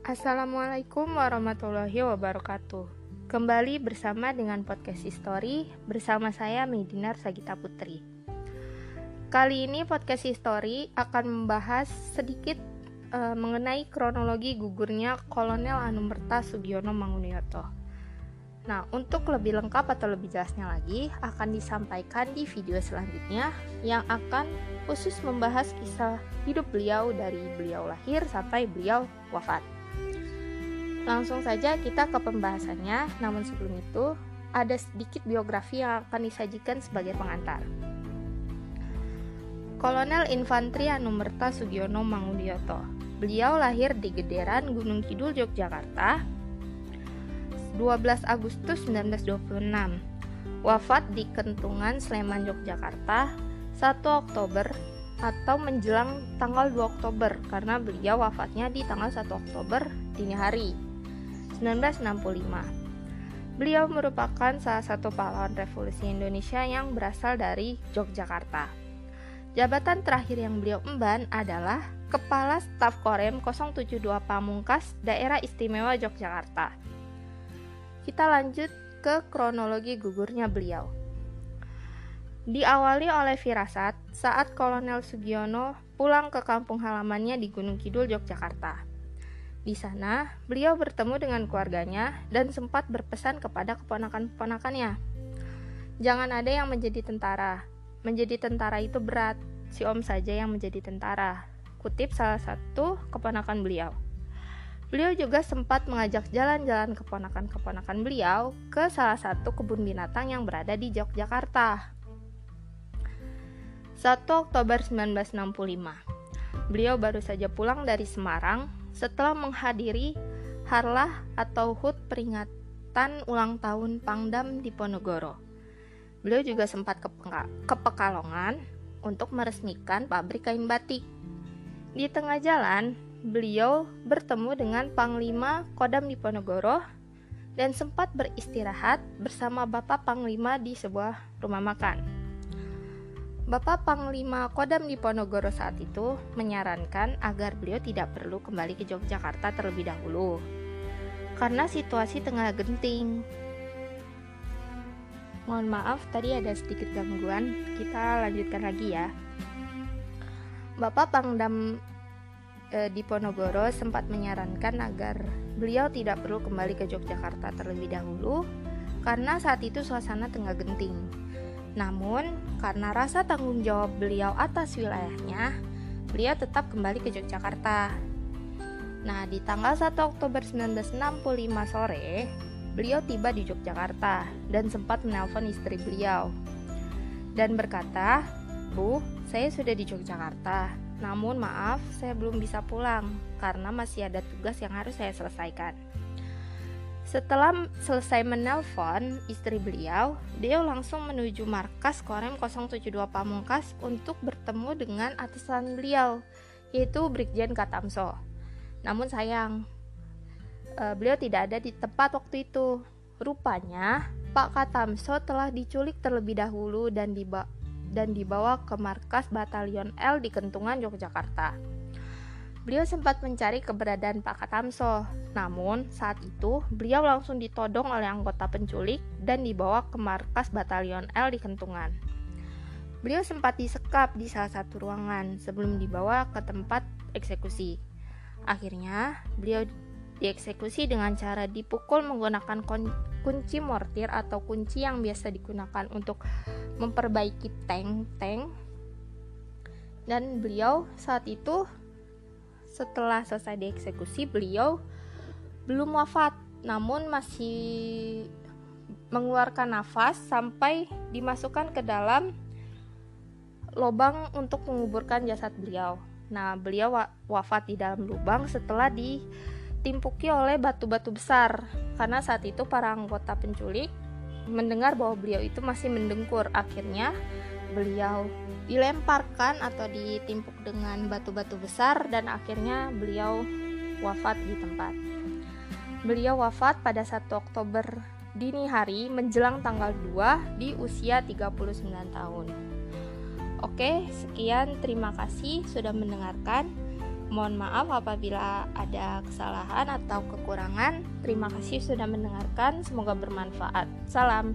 Assalamualaikum warahmatullahi wabarakatuh. Kembali bersama dengan podcast History bersama saya Medinar Sagita Putri. Kali ini podcast History akan membahas sedikit mengenai kronologi gugurnya Kolonel Anumerta Sugiono Mangunioto. Nah, untuk lebih lengkap atau lebih jelasnya lagi akan disampaikan di video selanjutnya yang akan khusus membahas kisah hidup beliau dari beliau lahir sampai beliau wafat. Langsung saja kita ke pembahasannya, namun sebelum itu ada sedikit biografi yang akan disajikan sebagai pengantar. Kolonel Infantri Anumerta Sugiono Mangunioto. Beliau lahir di Gederan, Gunung Kidul, Yogyakarta, 12 Agustus 1926. Wafat di Kentungan, Sleman, Yogyakarta, 1 Oktober atau menjelang tanggal 2 Oktober karena beliau wafatnya di tanggal 1 Oktober dini hari 1965. Beliau merupakan salah satu pahlawan revolusi Indonesia yang berasal dari Yogyakarta. Jabatan terakhir yang beliau emban adalah Kepala Staf Korem 072 Pamungkas Daerah Istimewa Yogyakarta. Kita lanjut ke kronologi gugurnya beliau. Diawali oleh firasat saat Kolonel Sugiono pulang ke kampung halamannya di Gunung Kidul, Yogyakarta. Di sana, beliau bertemu dengan keluarganya dan sempat berpesan kepada keponakan-keponakannya. Jangan ada yang menjadi tentara. Menjadi tentara itu berat, si om saja yang menjadi tentara. Kutip salah satu keponakan beliau. Beliau juga sempat mengajak jalan-jalan keponakan-keponakan beliau ke salah satu kebun binatang yang berada di Yogyakarta. 1 Oktober 1965. Beliau baru saja pulang dari Semarang setelah menghadiri harlah atau HUT peringatan ulang tahun Pangdam Diponegoro. Beliau juga sempat ke Pekalongan untuk meresmikan pabrik kain batik. Di tengah jalan, beliau bertemu dengan Panglima Kodam Diponegoro dan sempat beristirahat bersama Bapak Panglima di sebuah rumah makan. Bapak Panglima Kodam Diponegoro saat itu menyarankan agar beliau tidak perlu kembali ke Yogyakarta terlebih dahulu karena situasi tengah genting. Mohon maaf tadi ada sedikit gangguan, kita lanjutkan lagi ya. Bapak Pangdam Diponegoro sempat menyarankan agar beliau tidak perlu kembali ke Yogyakarta terlebih dahulu karena saat itu suasana tengah genting. Namun, karena rasa tanggung jawab beliau atas wilayahnya, beliau tetap kembali ke Yogyakarta. Nah, di tanggal 1 Oktober 1965 sore, beliau tiba di Yogyakarta dan sempat menelpon istri beliau dan berkata, "Bu, saya sudah di Yogyakarta. Namun maaf, saya belum bisa pulang karena masih ada tugas yang harus saya selesaikan." Setelah selesai menelpon istri beliau langsung menuju markas Korem 072 Pamungkas untuk bertemu dengan atasan beliau, yaitu Brigjen Katamso. Namun sayang, beliau tidak ada di tempat waktu itu. Rupanya, Pak Katamso telah diculik terlebih dahulu dan dibawa ke markas Batalion L di Kentungan, Yogyakarta. Beliau sempat mencari keberadaan Pak Katamso, namun saat itu beliau langsung ditodong oleh anggota penculik dan dibawa ke markas Batalion L di Kentungan. Beliau sempat disekap di salah satu ruangan sebelum dibawa ke tempat eksekusi. Akhirnya, beliau dieksekusi dengan cara dipukul menggunakan kunci mortir atau kunci yang biasa digunakan untuk memperbaiki tank. Dan beliau saat itu setelah selesai dieksekusi, beliau belum wafat, namun masih mengeluarkan nafas sampai dimasukkan ke dalam lubang untuk menguburkan jasad beliau. Nah, beliau wafat di dalam lubang setelah ditimpuki oleh batu-batu besar, karena saat itu para anggota penculik mendengar bahwa beliau itu masih mendengkur. Akhirnya beliau dilemparkan atau ditimpuk dengan batu-batu besar dan akhirnya beliau wafat di tempat. Beliau wafat pada 1 Oktober dini hari menjelang tanggal 2 di usia 39 tahun. Oke, sekian, terima kasih sudah mendengarkan. Mohon maaf apabila ada kesalahan atau kekurangan. Terima kasih sudah mendengarkan, semoga bermanfaat. Salam.